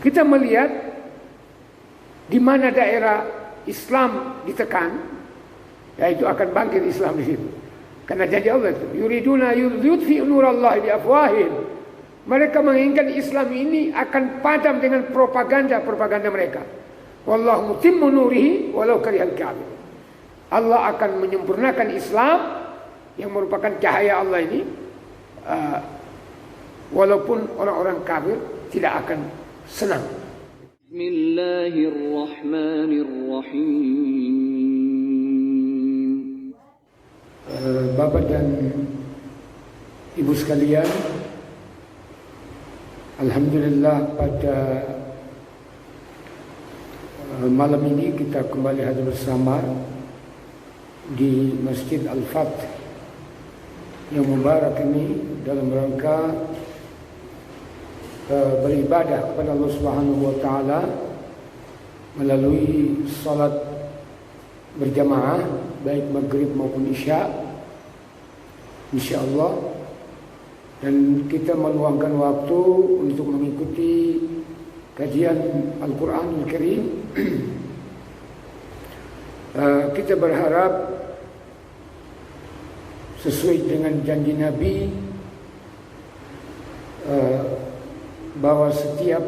kita melihat di mana daerah Islam ditekan, yaitu akan bangkit Islam di situ. Karena janji Allah itu, yuriduna yudfi'u nurallahi biafwahihim. Mereka menginginkan Islam ini akan padam dengan propaganda mereka. Wallahu mutimmu nurihi walau karihal kafir. Allah akan menyempurnakan Islam yang merupakan cahaya Allah ini, walaupun orang-orang kafir tidak akan senang. Bismillahirrahmanirrahim. Bapak dan Ibu sekalian, alhamdulillah pada malam ini kita kembali hadir bersama di Masjid Al-Fath yang mubarak ini dalam rangka beribadah kepada Allah Subhanahu wa taala melalui salat berjamaah baik maghrib maupun isya, insyaallah, dan kita meluangkan waktu untuk mengikuti kajian Al-Quranul Karim. Kita berharap sesuai dengan janji Nabi bahwa setiap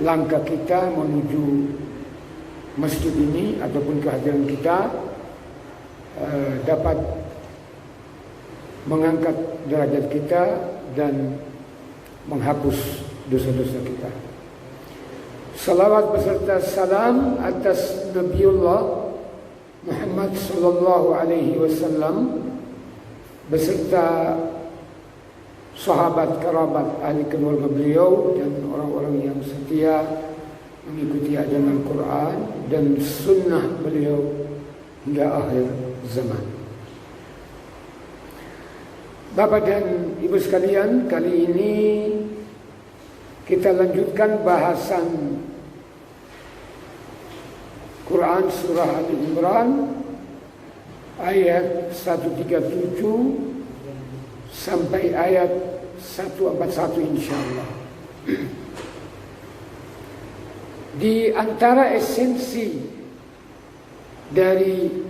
langkah kita menuju masjid ini ataupun kehadiran kita dapat mengangkat derajat kita dan menghapus dosa-dosa kita. Salawat beserta salam atas Nabiullah Muhammad sallallahu alaihi wasallam beserta sahabat kerabat ahli keluarga beliau dan orang-orang yang setia mengikuti ajaran Al-Quran dan sunnah beliau hingga akhir zaman. Bapak dan Ibu sekalian, kali ini kita lanjutkan bahasan Quran surah Ali Imran ayat 137 sampai ayat 141 insyaallah. Di antara esensi dari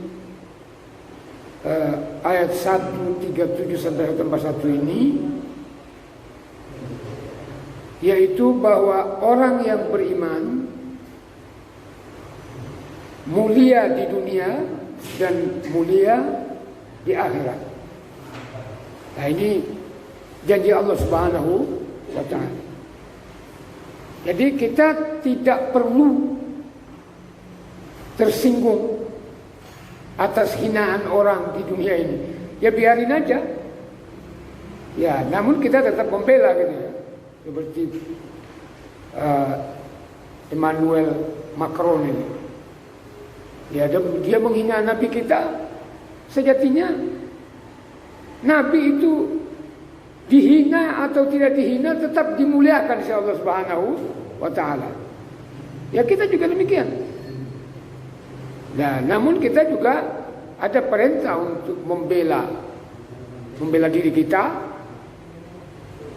ayat 137 sampai 141 ini yaitu bahwa orang yang beriman mulia di dunia dan mulia di akhirat. Nah, ini janji Allah Subhanahu wa taala. Jadi kita tidak perlu tersinggung atas hinaan orang di dunia ini. Ya biarin aja. Ya, namun kita tetap membela gitu ya. Seperti Emmanuel Macron ini. Ya, dia menghina Nabi kita. Sejatinya Nabi itu dihina atau tidak dihina tetap dimuliakan oleh Allah Subhanahu wa taala. Ya, kita juga demikian. Nah, namun kita juga ada perintah untuk membela diri kita,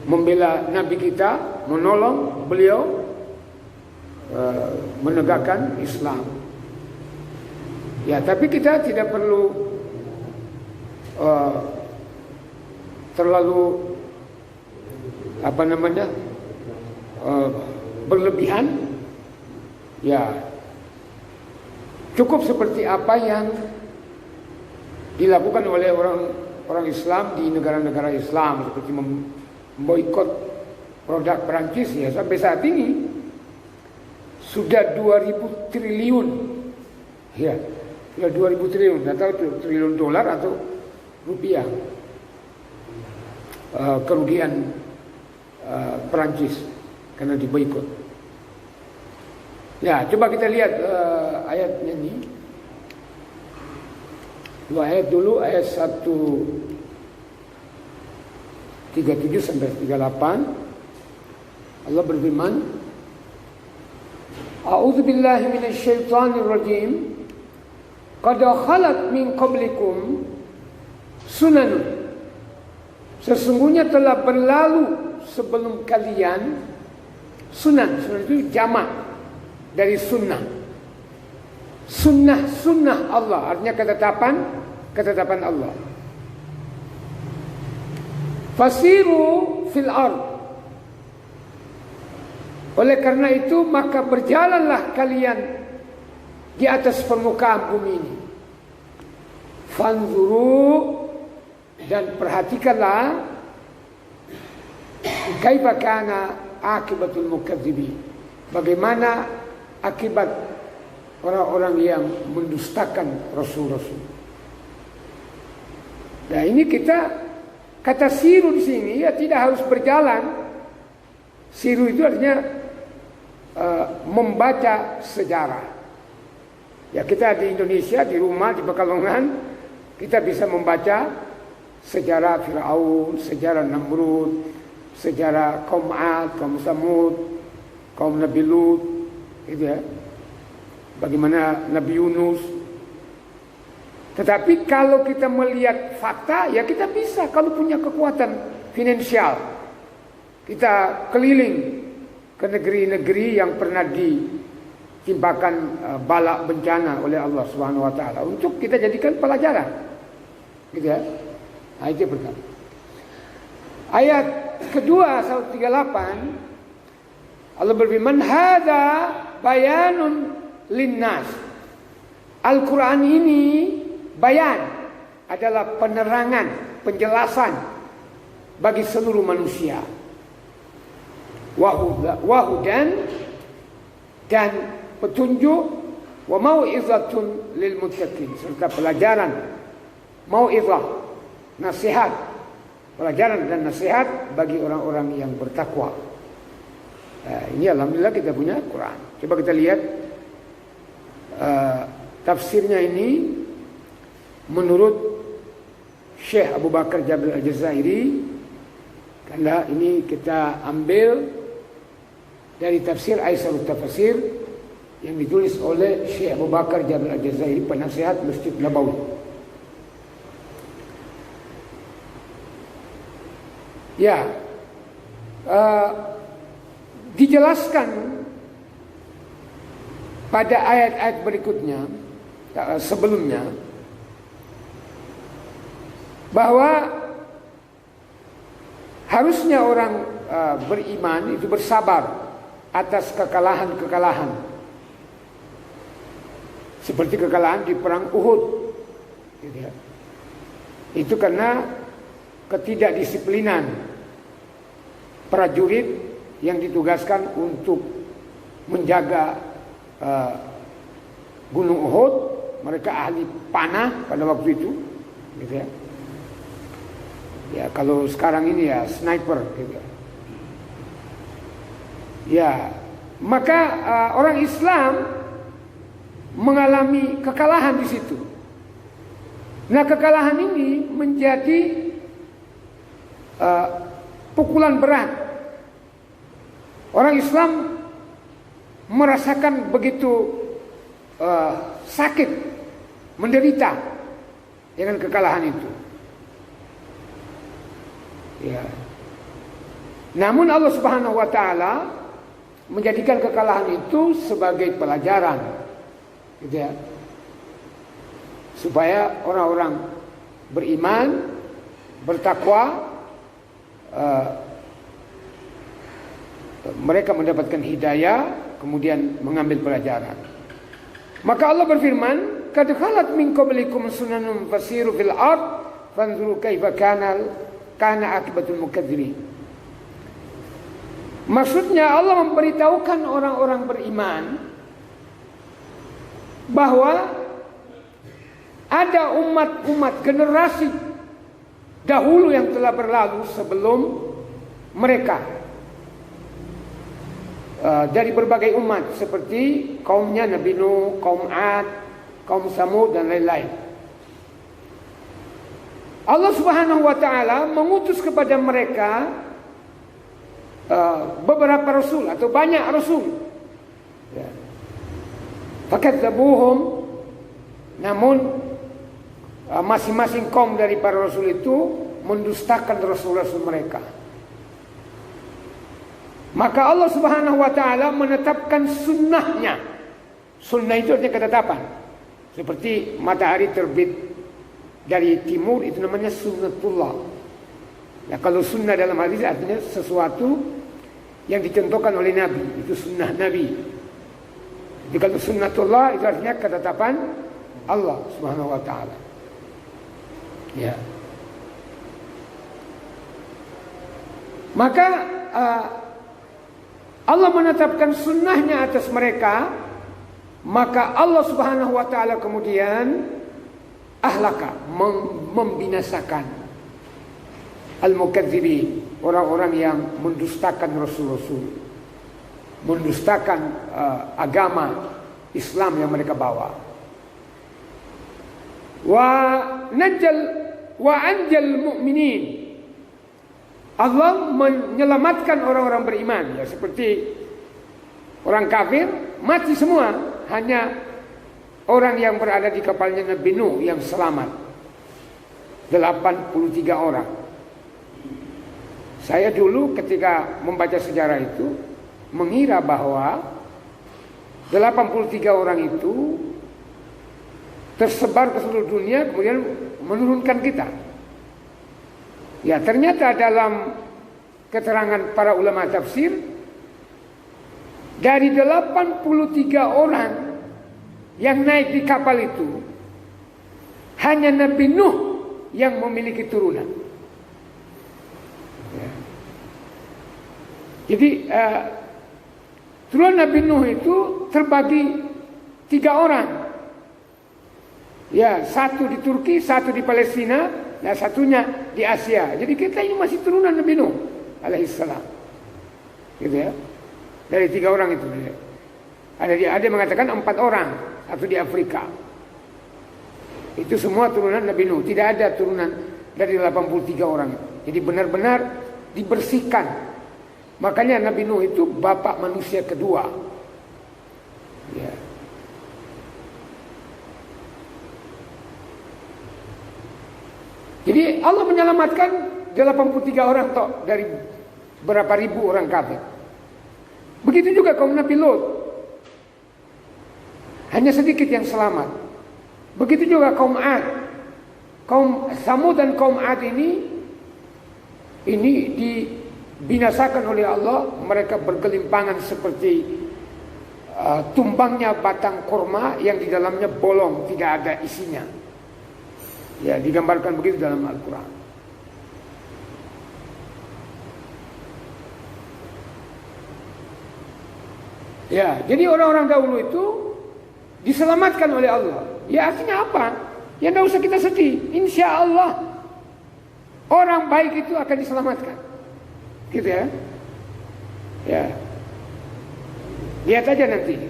membela Nabi kita, menolong beliau menegakkan Islam. Ya, tapi kita tidak perlu terlalu berlebihan. Ya, cukup seperti apa yang dilakukan oleh orang Islam di negara-negara Islam, seperti memboikot produk Perancis. Ya, sampai saat ini sudah 2.000 triliun. Ya, sudah 2.000 triliun, tidak tahu itu triliun dolar atau rupiah, kerugian Perancis karena diboikot. Ya, coba kita lihat ayatnya ini. Dua ayat dulu, ayat 137 sampai 38. Allah berfirman, A'udzu billahi minasy syaithanir rajim. Qad khalat min qablikum sunanun. Sesungguhnya telah berlalu sebelum kalian Sunan itu jamak dari sunnah. Sunnah Allah, artinya ketetapan Allah. Fasiru fil ard. Oleh karena itu maka berjalanlah kalian di atas permukaan bumi ini. Fanzuru, dan perhatikanlah kaifa kana akibatul mukadzibin. Bagaimana akibat orang-orang yang mendustakan rasul-rasul. Nah, ini kata siru di sini ya tidak harus berjalan. Siru itu artinya membaca sejarah. Ya, kita di Indonesia, di rumah, di Pekalongan, kita bisa membaca sejarah Fir'aun, sejarah Namrud, sejarah kaum Ad, kaum Samud, kaum Nabi Lut, gitu ya. Bagaimana Nabi Yunus. Tetapi kalau kita melihat fakta, ya kita bisa kalau punya kekuatan finansial. Kita keliling ke negeri-negeri yang pernah ditimpakan bala bencana oleh Allah Subhanahu wa taala untuk kita jadikan pelajaran. Gitu ya. Nah, itu pertama. Ayat kedua 138 Allah berfirman, "Hadza bayanun linnas." Al-Quran ini bayan adalah penerangan, penjelasan bagi seluruh manusia. Wahudan, dan petunjuk, wa mau'izatun lil muttaqin, serta pelajaran, mau'izah, nasihat, pelajaran dan nasihat bagi orang-orang yang bertakwa. Nah, ini alhamdulillah kita punya Quran. Coba kita lihat tafsirnya ini menurut Syekh Abu Bakar Jabir Al-Jazairi, karena ini kita ambil dari tafsir Aisarut Tafsir yang ditulis oleh Syekh Abu Bakar Jabir Al-Jazairi, penasihat Masjid Nabawi. Ya, dijelaskan pada ayat-ayat berikutnya, sebelumnya, bahwa harusnya orang beriman itu bersabar atas kekalahan-kekalahan, seperti kekalahan di perang Uhud. Itu karena ketidakdisiplinan prajurit yang ditugaskan untuk menjaga Gunung Uhud. Mereka ahli panah pada waktu itu, gitu ya. Ya, kalau sekarang ini ya sniper, gitu. Ya, maka orang Islam mengalami kekalahan di situ. Nah, kekalahan ini menjadi pukulan berat. Orang Islam merasakan begitu sakit, menderita dengan kekalahan itu. Ya. Namun Allah Subhanahu wa taala menjadikan kekalahan itu sebagai pelajaran, gitu ya. Supaya orang-orang beriman, bertakwa, mereka mendapatkan hidayah, kemudian mengambil pelajaran. Maka Allah berfirman, "Qad khalat min qablikum sunanun fasiru fil ard fanzuru kaifa kana akibatul mukadzibin." Maksudnya Allah memberitahukan orang-orang beriman bahwa ada umat-umat generasi dahulu yang telah berlalu sebelum mereka, dari berbagai umat seperti kaumnya Nabi Nuh, kaum Ad, kaum Samud dan lain-lain. Allah Subhanahu wa taala mengutus kepada mereka beberapa rasul atau banyak rasul. Ya. Fakadzabuhum, namun masing-masing kaum dari para rasul itu mendustakan rasul-rasul mereka. Maka Allah Subhanahu wa taala menetapkan sunnahnya. Sunnah itu artinya ketetapan. Seperti matahari terbit dari timur, itu namanya sunnatullah. Nah, kalau sunnah dalam hadis artinya sesuatu yang dicontohkan oleh Nabi, itu sunnah Nabi. Jadi kalau sunnatullah itu artinya ketetapan Allah Subhanahu wa taala. Ya. Maka Allah menetapkan sunnahnya atas mereka, maka Allah Subhanahu wa taala kemudian ahlaka, membinasakan al-mukadzibin, orang-orang yang mendustakan rasul-rasul, mendustakan agama Islam yang mereka bawa. Wa anjal mu'minin, Allah menyelamatkan orang-orang beriman. Ya, seperti orang kafir mati semua, hanya orang yang berada di kapalnya Nabi Nuh yang selamat, 83 orang. Saya dulu ketika membaca sejarah itu mengira bahwa 83 orang itu tersebar ke seluruh dunia kemudian menurunkan kita. Ya, ternyata dalam keterangan para ulama tafsir, dari 83 orang yang naik di kapal itu, hanya Nabi Nuh yang memiliki turunan. Ya. Jadi turunan Nabi Nuh itu terbagi 3 orang. Ya, satu di Turki, satu di Palestina, nah satunya di Asia. Jadi kita ini masih turunan Nabi Nuh alaihissalam. Gitu ya. Dari 3 orang itu. Ada yang mengatakan 4 orang, satu di Afrika. Itu semua turunan Nabi Nuh. Tidak ada turunan dari 83 orang. Jadi benar-benar dibersihkan. Makanya Nabi Nuh itu bapak manusia kedua. Ya. Jadi Allah menyelamatkan 83 orang toh dari berapa ribu orang kafir. Begitu juga kaum Nabi Lot. Hanya sedikit yang selamat. Begitu juga kaum Ad. Kaum Samud dan kaum Ad ini dibinasakan oleh Allah. Mereka bergelimpangan seperti tumbangnya batang kurma yang di dalamnya bolong, tidak ada isinya. Ya, digambarkan begitu dalam Al-Quran. Ya, jadi orang-orang dahulu itu diselamatkan oleh Allah. Ya, artinya apa? Ya, tidak usah kita sedih. Insya Allah orang baik itu akan diselamatkan. Gitu ya. Ya. Lihat aja nanti.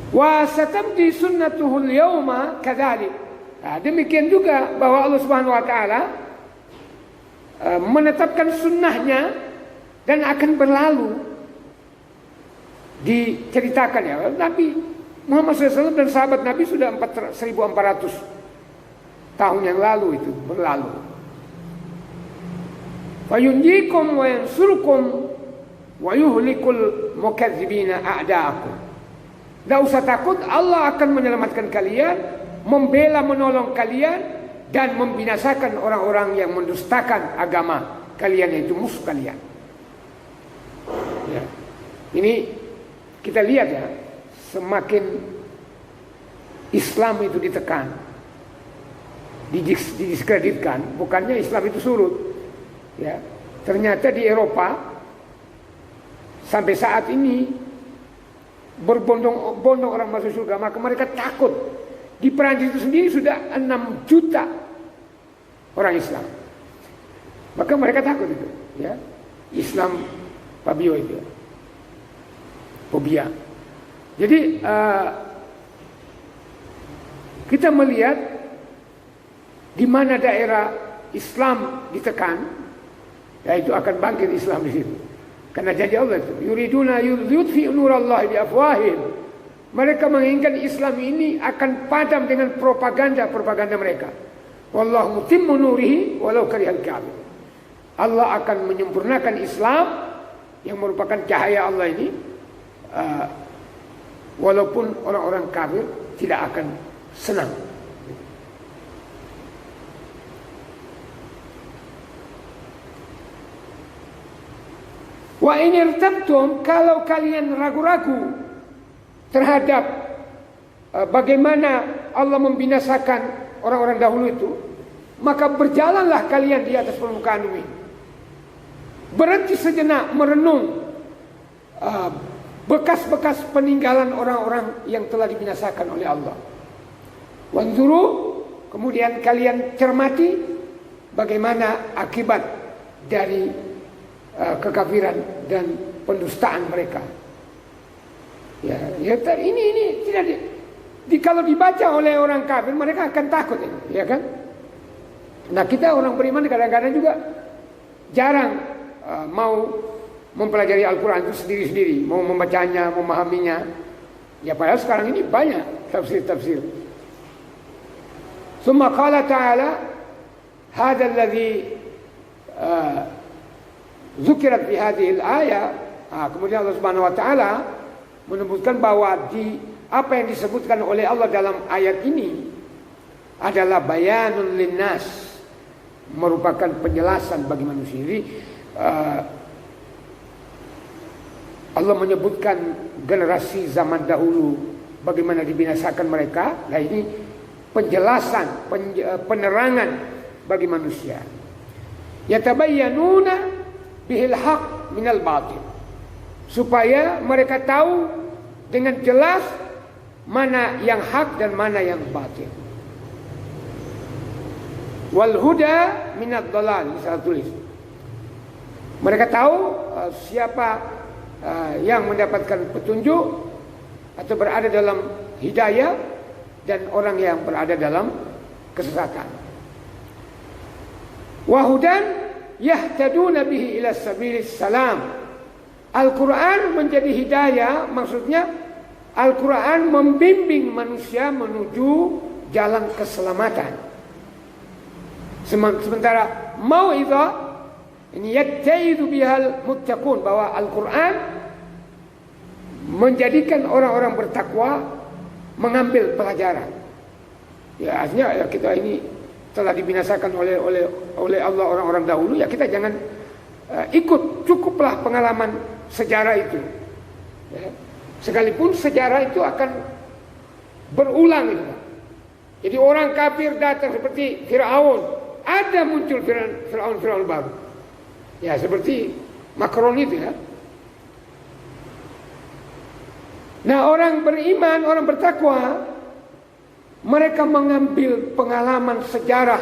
Wa satamdi sunnatuhul yawma kadzalik. Nah, demikian juga bahwa Allah Subhanahu wa taala menetapkan sunnahnya dan akan berlalu. Diceritakan ya, Nabi Muhammad SAW dan sahabat Nabi sudah 1400 tahun yang lalu itu berlalu. Fayunjikum wa yansurukum wa yuhlikul mukadzibina a'da'akum. Tidak usah takut, Allah akan menyelamatkan kalian, membela menolong kalian, dan membinasakan orang-orang yang mendustakan agama kalian, yaitu musuh kalian. Ya. Ini kita lihat ya, semakin Islam itu ditekan, didiskreditkan, bukannya Islam itu surut. Ya. Ternyata di Eropa sampai saat ini berbondong-bondong orang masuk surga, maka mereka takut. Di Perancis itu sendiri sudah 6 juta orang Islam, maka mereka takut itu. Ya, Islam Fabio itu, fobia. Jadi kita melihat di mana daerah Islam ditekan, ya itu akan bangkit Islam di situ. Karena janji Allah itu, yuriduna yudfi'u nurallahi biafwahihim. Mereka menginginkan Islam ini akan padam dengan propaganda mereka. Wallahu mutimmu nurihi walau karihal kafirun. Allah akan menyempurnakan Islam yang merupakan cahaya Allah ini, walaupun orang-orang kafir tidak akan senang. Wa in irtabtum, kalau kalian ragu-ragu terhadap bagaimana Allah membinasakan orang-orang dahulu itu, maka berjalanlah kalian di atas permukaan bumi. Berhenti sejenak merenung bekas-bekas peninggalan orang-orang yang telah dibinasakan oleh Allah. Wanzuru, kemudian kalian cermati bagaimana akibat dari kekafiran dan pendustaan mereka. Ya, ini tidak kalau dibaca oleh orang kafir mereka akan takut, ya kan? Nah, kita orang beriman kadang-kadang juga jarang mau mempelajari Al-Quran itu sendiri-sendiri, mau membacanya, memahaminya. Ya, padahal sekarang ini banyak tafsir-tafsir. Tsumma qala ta'ala, hadha alladhi zukirat fi hadhihi al-ayah. Kemudian Allah Subhanahu wa taala menyebutkan bahwa apa yang disebutkan oleh Allah dalam ayat ini adalah bayanun linnas, merupakan penjelasan bagi manusia. Jadi Allah menyebutkan generasi zaman dahulu bagaimana dibinasakan mereka. Nah, ini penjelasan, penerangan bagi manusia. Yatabayyanuna bihil haq minal batil, supaya mereka tahu dengan jelas mana yang hak dan mana yang batil. Wal huda minad dhalal, bisa tulis. Mereka tahu siapa yang mendapatkan petunjuk atau berada dalam hidayah dan orang yang berada dalam kesesatan. Wahudan yahtaduna bihi ila sabilis salam. Al-Quran menjadi hidayah, maksudnya Al-Quran membimbing manusia menuju jalan keselamatan. Sementara mau'izah ini yattaidu bihal muttaqun, bahwa Al-Quran menjadikan orang-orang bertakwa mengambil pelajaran. Ya, artinya ya, kita ini telah dibinasakan oleh Allah orang-orang dahulu, ya kita jangan ikut, cukuplah pengalaman sejarah itu. Ya. Sekalipun sejarah itu akan berulang itu. Jadi orang kafir datang seperti Firaun, ada muncul Firaun baru. Ya, seperti Macron itu ya. Nah, orang beriman, orang bertakwa, mereka mengambil pengalaman sejarah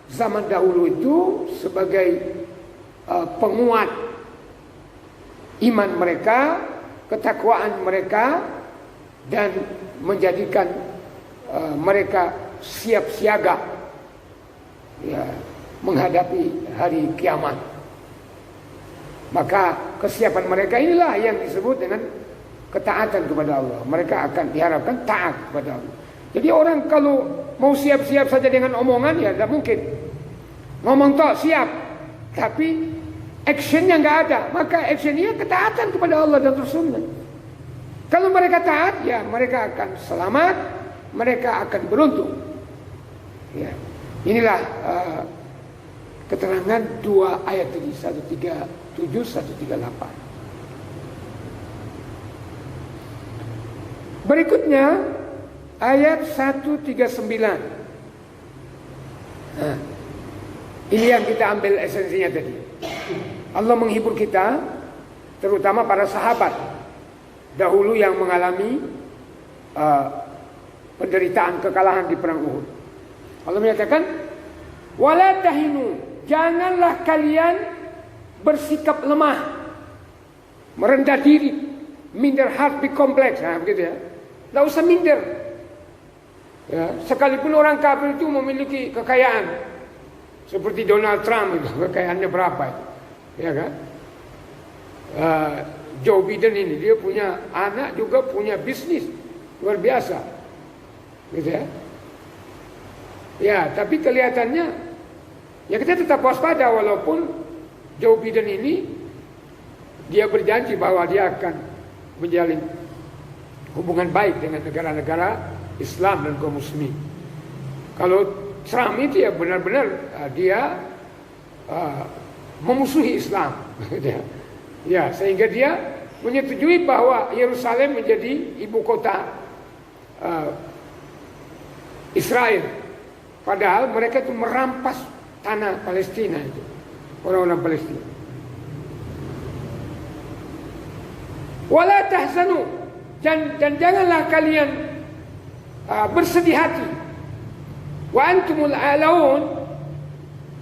zaman dahulu itu sebagai penguat iman mereka, ketakwaan mereka, dan menjadikan mereka siap siaga ya, menghadapi hari kiamat. Maka kesiapan mereka inilah yang disebut dengan ketaatan kepada Allah. Mereka akan diharapkan taat kepada Allah. Jadi orang kalau mau siap-siap saja dengan omongan, ya tidak mungkin. Ngomong toh siap, tapi actionnya nggak ada. Maka actionnya ketaatan kepada Allah dan Rasulnya. Kalau mereka taat, ya mereka akan selamat, mereka akan beruntung. Ya. Inilah keterangan dua ayat tadi, 137, 138. Berikutnya ayat 139. Nah, ini yang kita ambil esensinya tadi. Allah menghibur kita, terutama para sahabat dahulu yang mengalami penderitaan kekalahan di perang Uhud. Allah menyatakan, wala tahinu, janganlah kalian bersikap lemah, merendah diri, minder hati kompleks. Nah, begitu ya. Tidak usah minder. Ya, sekalipun orang kafir itu memiliki kekayaan seperti Donald Trump itu, kekayaannya berapa itu, ya kan? Joe Biden ini dia punya anak juga punya bisnis luar biasa, gitu ya. Ya, tapi kelihatannya ya kita tetap waspada walaupun Joe Biden ini, dia berjanji bahwa dia akan menjalin hubungan baik dengan negara-negara Islam dan kaum muslimin. Kalau Trump itu ya benar-benar dia memusuhi Islam. Ya, sehingga dia menyetujui bahwa Yerusalem menjadi ibu kota Israel. Padahal mereka itu merampas tanah Palestina itu, orang-orang Palestina. Wala tahzanu, dan janganlah kalian bersedih hati. Wa antumul a'laun,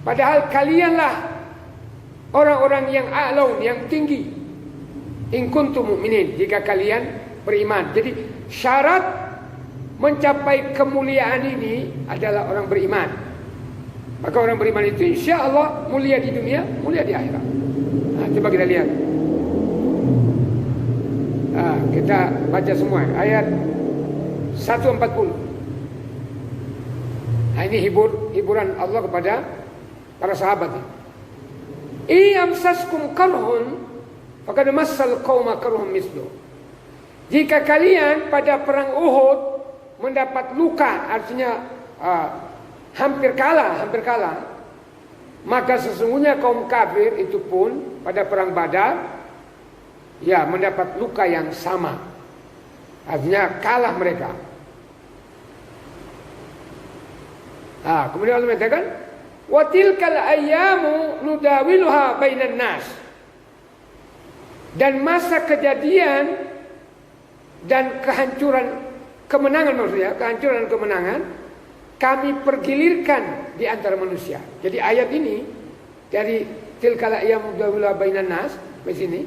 padahal kalianlah orang-orang yang a'laun, yang tinggi. In kuntum mu'minin, jika kalian beriman. Jadi syarat mencapai kemuliaan ini adalah orang beriman. Maka orang beriman itu insya Allah mulia di dunia, mulia di akhirat. Nah, coba kita lihat. Kita baca semua ayat 140. Nah, ini hiburan Allah kepada para sahabat. Iyamsaskum karhun faqad massal qauma karhum mislu. Jika kalian pada perang Uhud mendapat luka, artinya hampir kalah, maka sesungguhnya kaum kafir itu pun pada perang Badar ya mendapat luka yang sama, artinya kalah mereka. Kemudian Allah mengatakan, wa tilkal ayyamu nudawiluha bainan nas. Dan masa kejadian dan kemenangan maksudnya, kehancuran dan kemenangan kami pergilirkan di antara manusia. Jadi ayat ini dari tilkal ayyamu nudawiluha bainan nas di sini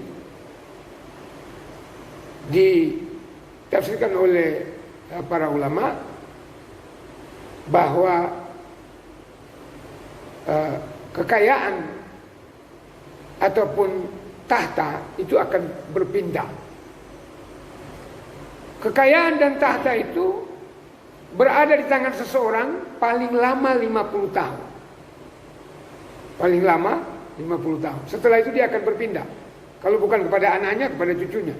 ditafsirkan oleh para ulama bahwa kekayaan ataupun tahta itu akan berpindah. Kekayaan dan tahta itu berada di tangan seseorang paling lama 50 tahun. Paling lama 50 tahun. Setelah itu dia akan berpindah. Kalau bukan kepada anaknya, kepada cucunya,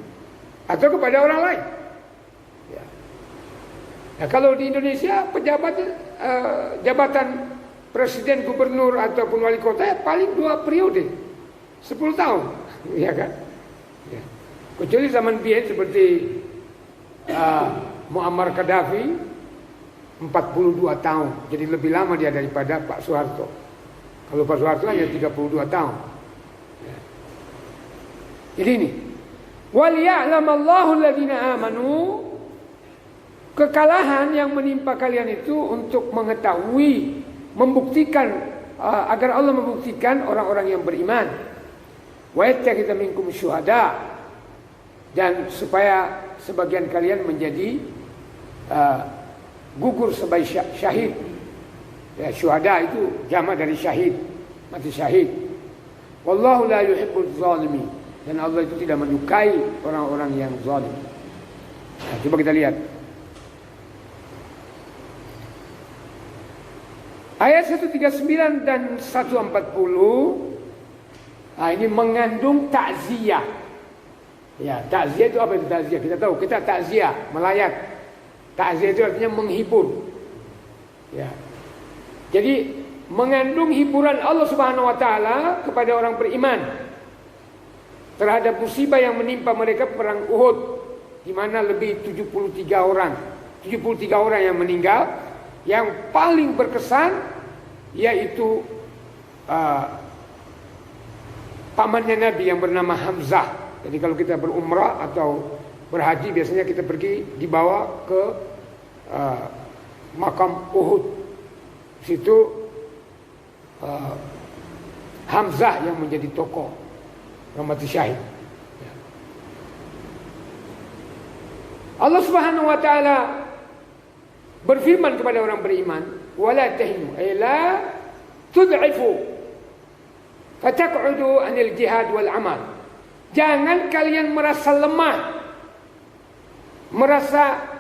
atau kepada orang lain. Ya. Nah, kalau di Indonesia pejabat jabatan presiden, gubernur ataupun wali kota ya paling 2 periode, 10 tahun, ya kan? Ya. Kecuali zaman biyen seperti Muammar Gaddafi 42 tahun, jadi lebih lama dia daripada Pak Soeharto. Kalau Pak Soeharto hanya 32 tahun. Ya. Jadi ini, wal ya'lamallahu alladziina amanu, kekalahan yang menimpa kalian itu untuk mengetahui, membuktikan, agar Allah membuktikan orang-orang yang beriman. Wa yattakhidha minkum syuhada, dan supaya sebagian kalian menjadi gugur sebagai syahid. Ya, syuhada itu jamak dari syahid, mati syahid. Wallahu la yuhibbuz zalimin, dan Allah itu tidak menyukai orang-orang yang zalim. Nah, coba kita lihat ayat 139 dan 140. Nah, ini mengandung takziah. Ya, takziah itu apa itu takziah? Kita tahu, kita takziah, melayat. Takziah itu artinya menghibur. Ya. Jadi mengandung hiburan Allah Subhanahu wa taala kepada orang beriman terhadap musibah yang menimpa mereka perang Uhud, di mana lebih 73 orang yang meninggal. Yang paling berkesan yaitu pamannya Nabi yang bernama Hamzah. Jadi kalau kita berumrah atau berhaji biasanya kita pergi dibawa ke makam Uhud. Situ Hamzah yang menjadi tokoh yang mati syahid. Allah Subhanahu wa taala berfirman kepada orang beriman, wala tahinu ay la tud'ifu fataq'udu 'anil jihad wal amal. Jangan kalian merasa lemah, merasa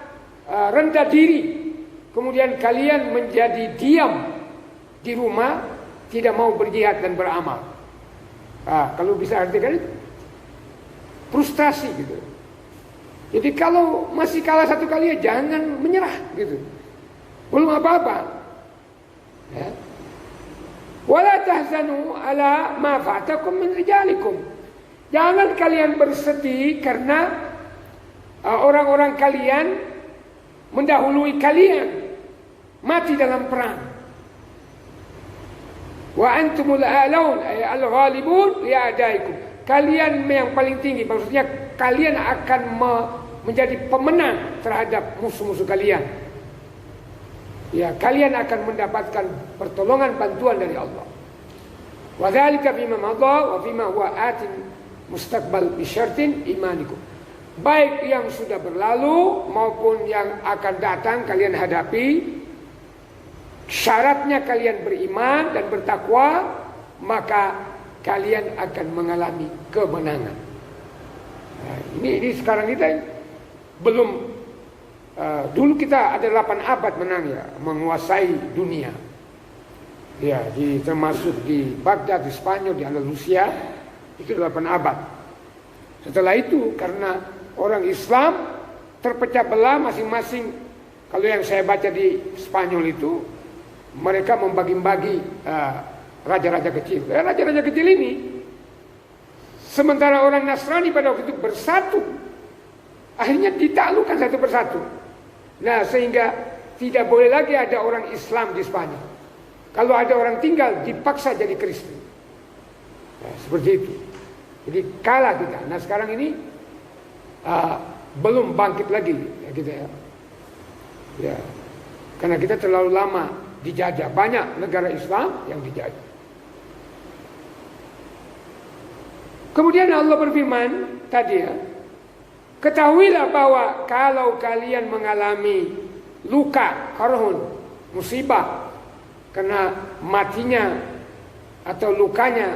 rendah diri, kemudian kalian menjadi diam di rumah, tidak mau berjihad dan beramal. Kalau bisa artikan frustrasi gitu. Jadi kalau masih kalah satu kali ya jangan menyerah gitu. Belum apa-apa. Ya. Wala tahzanu ala ma fatakum min rijalikum. Jangan kalian bersedih karena orang-orang kalian mendahului kalian mati dalam perang. Wa antumul a'laun ay al-ghalibun li a'daikum. Kalian yang paling tinggi, maksudnya kalian akan menjadi pemenang terhadap musuh-musuh kalian. Ya, kalian akan mendapatkan pertolongan bantuan dari Allah. Wa dzalika bima madha wa bima huwa atin mustaqbal bi syartin imanikum. Baik yang sudah berlalu maupun yang akan datang kalian hadapi, syaratnya kalian beriman dan bertakwa, maka kalian akan mengalami kemenangan. Nah, ini sekarang kita belum, dulu kita ada 8 abad menang ya, menguasai dunia. Ya, termasuk di Baghdad, di Spanyol, di Andalusia, itu 8 abad. Setelah itu karena orang Islam terpecah belah masing-masing. Kalau yang saya baca di Spanyol itu, mereka membagi-bagi raja-raja kecil. Raja-raja kecil ini, sementara orang Nasrani pada waktu itu bersatu, akhirnya ditaklukkan satu persatu. Nah, sehingga tidak boleh lagi ada orang Islam di Spanyol. Kalau ada orang tinggal, dipaksa jadi Kristen. Nah, seperti itu. Jadi kalah kita. Nah, sekarang ini belum bangkit lagi ya, kita ya. Ya, karena kita terlalu lama dijajah. Banyak negara Islam yang dijajah. Kemudian Allah berfirman tadi ya, ketahuilah bahwa kalau kalian mengalami luka, karhun, musibah, karena matinya atau lukanya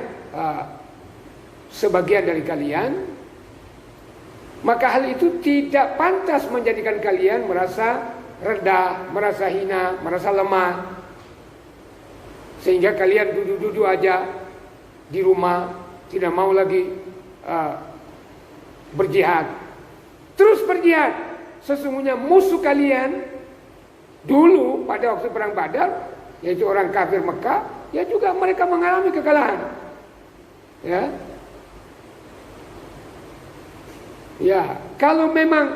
sebagian dari kalian, maka hal itu tidak pantas menjadikan kalian merasa rendah, merasa hina, merasa lemah, sehingga kalian duduk-duduk aja di rumah, tidak mau lagi berjihad. Terus berjihad. Sesungguhnya musuh kalian dulu pada waktu perang Badar, yaitu orang kafir Mekah, ya juga mereka mengalami kekalahan. Ya. Ya, kalau memang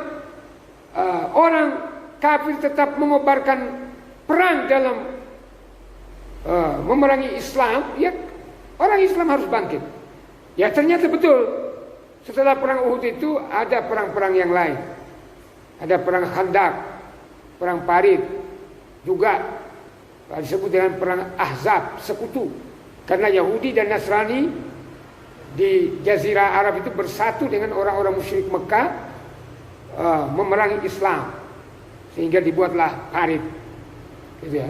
orang kafir tetap mengobarkan perang dalam memerangi Islam, ya orang Islam harus bangkit. Ya ternyata betul. Setelah perang Uhud itu ada perang-perang yang lain. Ada perang Khandaq, perang Parit, juga disebut dengan perang Ahzab, sekutu. Karena Yahudi dan Nasrani di Jazirah Arab itu bersatu dengan orang-orang musyrik Mekah memerangi Islam, sehingga dibuatlah Parit, gitu ya.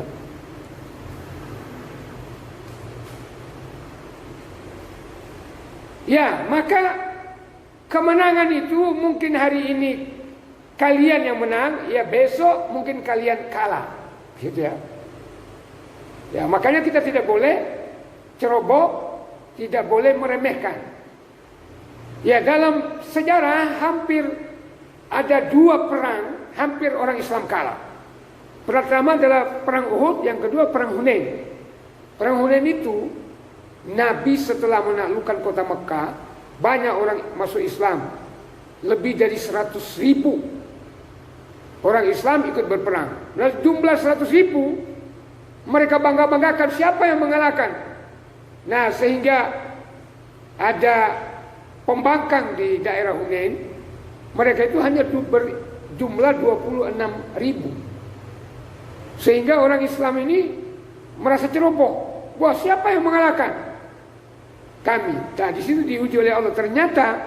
Ya, maka kemenangan itu mungkin hari ini kalian yang menang, ya besok mungkin kalian kalah, gitu ya. Ya, makanya kita tidak boleh ceroboh, tidak boleh meremehkan. Ya, dalam sejarah hampir ada 2 perang, hampir orang Islam kalah. Pertama adalah perang Uhud, yang kedua perang Hunain. Perang Hunain itu Nabi setelah menaklukkan kota Mekah, banyak orang masuk Islam. Lebih dari 100.000 orang Islam ikut berperang. Nah, jumlah 100.000 mereka bangga-banggakan siapa yang mengalahkan. Nah, sehingga ada pembangkang di daerah Hunain. Mereka itu hanya berjumlah 26.000. Sehingga orang Islam ini merasa ceroboh. Wah, siapa yang mengalahkan? Kami. Nah, di situ diuji oleh Allah. Ternyata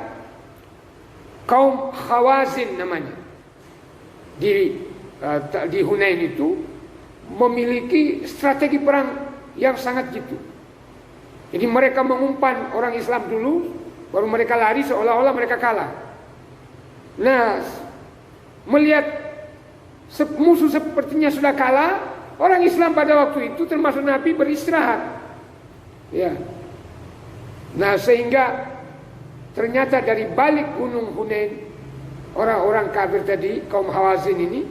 kaum Khawazin namanya di Hunain itu memiliki strategi perang yang sangat jitu. Jadi mereka mengumpan orang Islam dulu, baru mereka lari seolah-olah mereka kalah. Nah, melihat musuh sepertinya sudah kalah, orang Islam pada waktu itu termasuk Nabi beristirahat. Ya. Nah, sehingga ternyata dari balik gunung Hunain, orang-orang kafir tadi, kaum Hawazin ini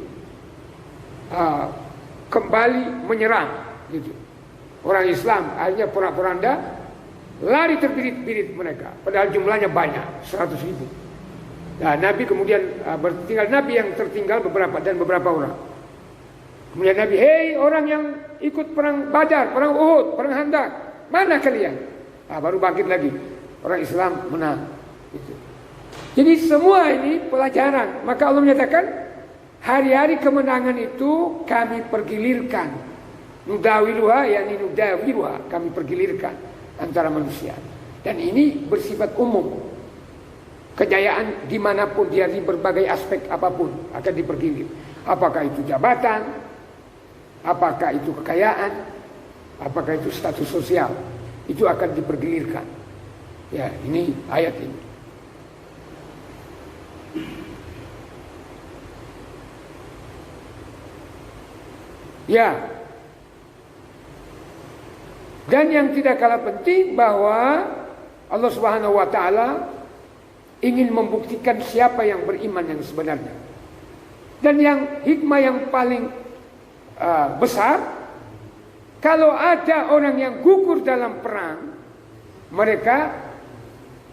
kembali menyerang gitu. Orang Islam akhirnya porak-poranda lari terbirit-birit mereka, padahal jumlahnya banyak, 100.000. Nah, Nabi kemudian tinggal Nabi yang tertinggal beberapa orang. Kemudian Nabi, hei orang yang ikut perang Badar, perang Uhud, perang Khandaq, mana kalian? Baru bangkit lagi, orang Islam menang. Gitu. Jadi semua ini pelajaran. Maka Allah menyatakan, hari-hari kemenangan itu kami pergilirkan. Nudawiluha, yakni nudawiluha, kami pergilirkan antara manusia. Dan ini bersifat umum. Kejayaan dimanapun dia, di berbagai aspek apapun akan dipergilir. Apakah itu jabatan, apakah itu kekayaan, apakah itu status sosial, itu akan dipergilirkan. Ya, ini ayat ini. Ya. Dan yang tidak kalah penting bahwa Allah Subhanahu wa taala ingin membuktikan siapa yang beriman yang sebenarnya. Dan yang hikmah yang paling besar, kalau ada orang yang gugur dalam perang, mereka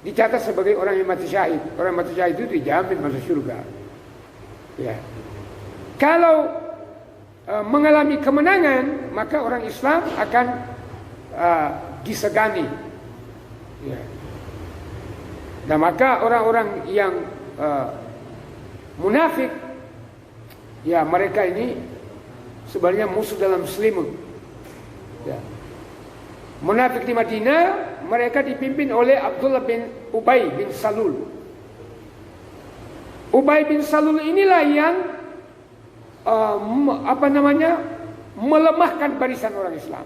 dicatat sebagai orang yang mati syahid. Orang mati syahid itu dijamin masuk surga. Ya. Kalau mengalami kemenangan, maka orang Islam akan disegani. Ya. Nah, maka orang-orang yang munafik, ya mereka ini sebenarnya musuh dalam selimut. Ya. Munafik di Madinah, mereka dipimpin oleh Abdullah bin Ubay bin Salul. Ubay bin Salul inilah yang melemahkan barisan orang Islam.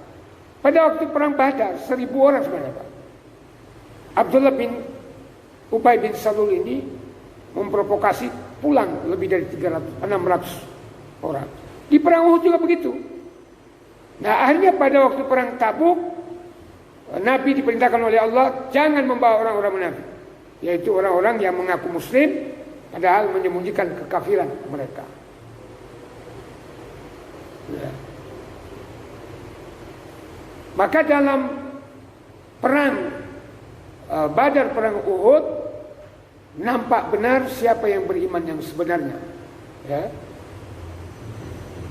Pada waktu perang Badar, 1.000 orang sebenarnya, Pak. Abdullah bin Ubay bin Salul ini memprovokasi pulang lebih dari 600 orang. Di perang Uhud juga begitu. Nah, akhirnya pada waktu perang Tabuk, Nabi diperintahkan oleh Allah jangan membawa orang-orang munafik, yaitu orang-orang yang mengaku muslim padahal menyembunyikan kekafiran mereka. Ya. Maka dalam perang Badar, perang Uhud, nampak benar siapa yang beriman yang sebenarnya. Ya.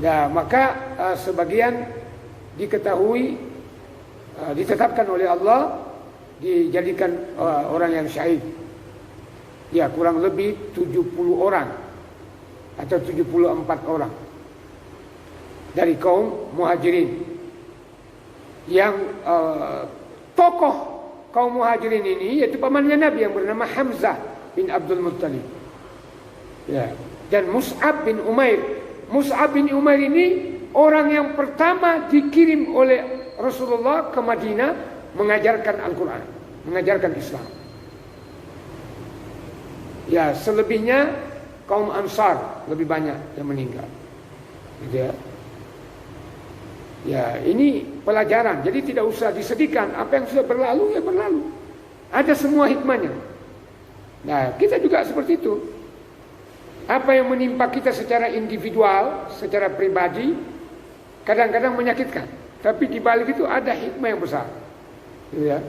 Nah, maka sebagian diketahui, ditetapkan oleh Allah, dijadikan orang yang syahid. Ya, kurang lebih 70 orang atau 74 orang dari kaum Muhajirin. Yang tokoh kaum Muhajirin ini yaitu pamannya Nabi yang bernama Hamzah bin Abdul Muttalib. Ya. Dan Mus'ab bin Umair. Mus'ab bin Umair ini orang yang pertama dikirim oleh Rasulullah ke Madinah mengajarkan Al-Quran, mengajarkan Islam. Ya, selebihnya kaum Ansar lebih banyak yang meninggal. Gitu ya. Ya, ini pelajaran. Jadi tidak usah disedihkan. Apa yang sudah berlalu, ya berlalu. Ada semua hikmahnya. Nah, kita juga seperti itu. Apa yang menimpa kita secara individual, secara pribadi, kadang-kadang menyakitkan. Tapi di balik itu ada hikmah yang besar. Ya.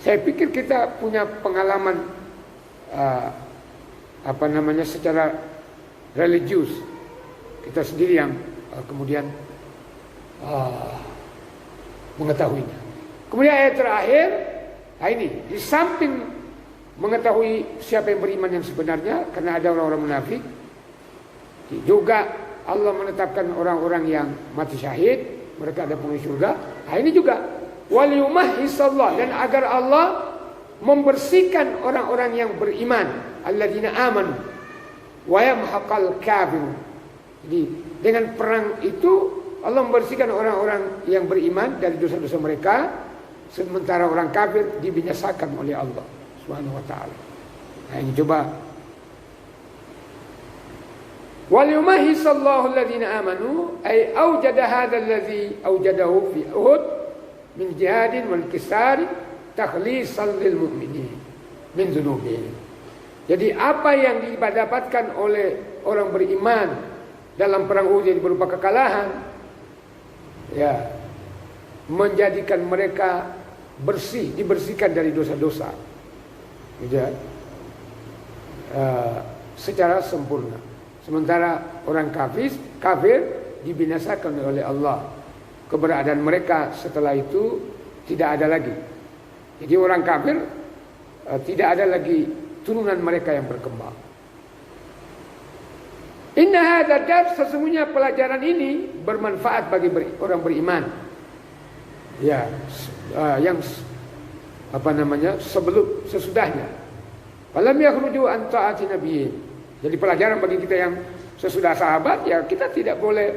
Saya pikir kita punya pengalaman secara religius. Kita sendiri yang kemudian mengetahuinya. Kemudian ayat terakhir, ini di samping mengetahui siapa yang beriman yang sebenarnya, karena ada orang-orang munafik, juga Allah menetapkan orang-orang yang mati syahid, mereka ada penghuni surga. Nah, ini juga waliyumahhisallah, dan agar Allah membersihkan orang-orang yang beriman, alladzina amanu wa yamhaqal kafirun. Jadi dengan perang itu Allah membersihkan orang-orang yang beriman dari dosa-dosa mereka, sementara orang kafir dibinasakan oleh Allah Subhanahu wa taala. Nah, ini coba. Wal yumahhisallahu alladhina amanu ay awjada hadha alladhi awjadahu fi Uhud min jihadin wal kisari takhlisan lil mu'minin min dzunubihim. Jadi apa yang didapatkan oleh orang beriman dalam perang Uhud berupa kekalahan, ya, menjadikan mereka bersih, dibersihkan dari dosa-dosa, ya, secara sempurna. Sementara orang kafir dibinasakan oleh Allah. Keberadaan mereka setelah itu tidak ada lagi. Jadi orang kafir tidak ada lagi turunan mereka yang berkembang. Inna hadza dars, sesungguhnya pelajaran ini bermanfaat bagi orang beriman. Ya, yang sesudahnya. Falam yakhruju an ta'ati nabiyyin. Jadi pelajaran bagi kita yang sesudah sahabat, ya kita tidak boleh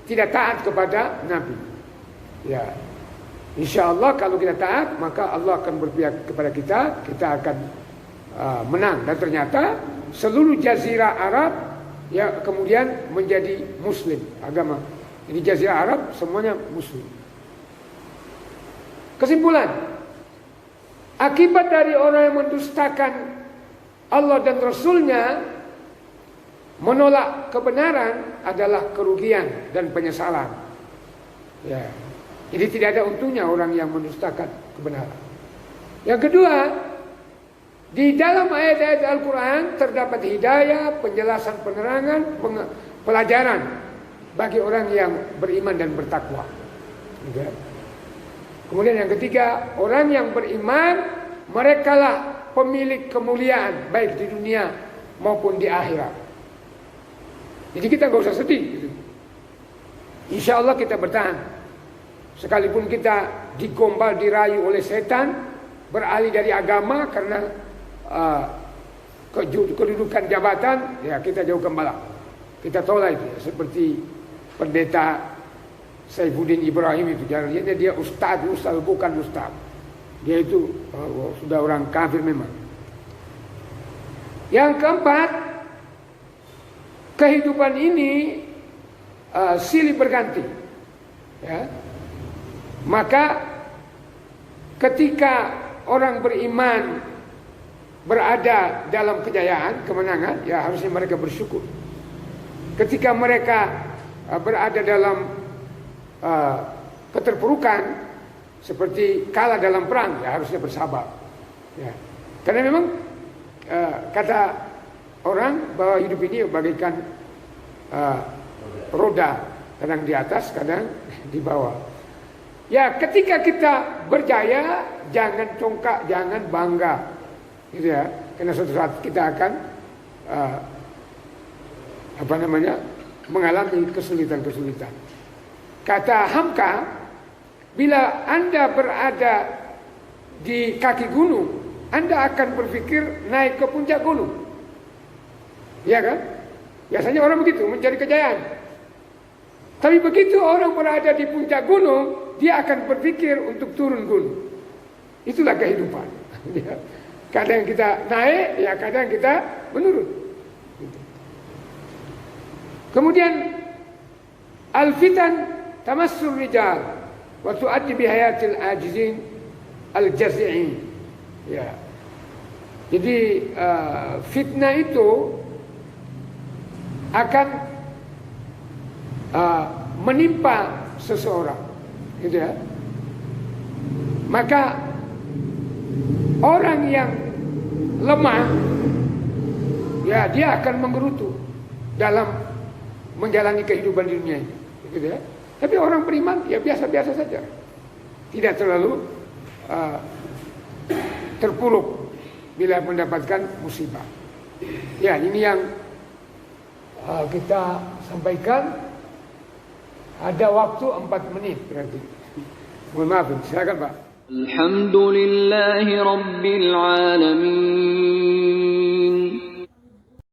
tidak taat kepada Nabi. Ya, insyaallah kalau kita taat, maka Allah akan berpihak kepada kita akan menang. Dan ternyata seluruh jazirah Arab ya kemudian menjadi Muslim agama. Jadi jazirah Arab semuanya Muslim. Kesimpulan, akibat dari orang yang mendustakan Allah dan Rasulnya, menolak kebenaran adalah kerugian dan penyesalan. Ya. Jadi tidak ada untungnya orang yang mendustakan kebenaran. Yang kedua, di dalam ayat-ayat Al-Quran terdapat hidayah, penjelasan, penerangan, pelajaran bagi orang yang beriman dan bertakwa. Ya. Kemudian yang ketiga, orang yang beriman, merekalah pemilik kemuliaan baik di dunia maupun di akhirat. Jadi kita nggak usah sedih gitu. Insya Allah kita bertahan. Sekalipun kita digombal, dirayu oleh setan, beralih dari agama karena kedudukan jabatan, ya kita jauhkan balak. Kita tolak itu ya. Seperti pendeta Saifuddin Ibrahim itu, jangan dia ustaz bukan ustaz. Dia itu sudah orang kafir memang. Yang keempat, kehidupan ini silih berganti, ya. Maka ketika orang beriman berada dalam kejayaan, kemenangan, ya harusnya mereka bersyukur. Ketika mereka berada dalam keterpurukan, seperti kalah dalam perang, ya harusnya bersabar. Ya. Karena memang kata orang bahwa hidup ini bagaikan roda, kadang di atas, kadang di bawah. Ya, ketika kita berjaya, jangan congkak, jangan bangga, gitu ya. Karena suatu saat kita akan mengalami kesulitan-kesulitan. Kata Hamka, bila Anda berada di kaki gunung, Anda akan berpikir naik ke puncak gunung. Ya kan? Biasanya orang begitu, mencari kejayaan. Tapi begitu orang berada di puncak gunung, dia akan berpikir untuk turun gunung. Itulah kehidupan. Kadang kita naik, ya kadang kita menurun. Kemudian al-fitan tamassur rijal wa tu'addi bi hayatil ajizin al-jazi'in. Ya. Jadi fitnah itu akan menimpa seseorang, gitu ya. Maka orang yang lemah, ya dia akan menggerutu dalam menjalani kehidupan di dunia ini, gitu ya. Tapi orang beriman ya biasa-biasa saja, tidak terlalu terpuruk bila mendapatkan musibah. Ya, ini yang kita sampaikan. Ada waktu 4 menit berarti. Mohon maaf, silakan Pak. Alhamdulillahi Rabbil Alamin.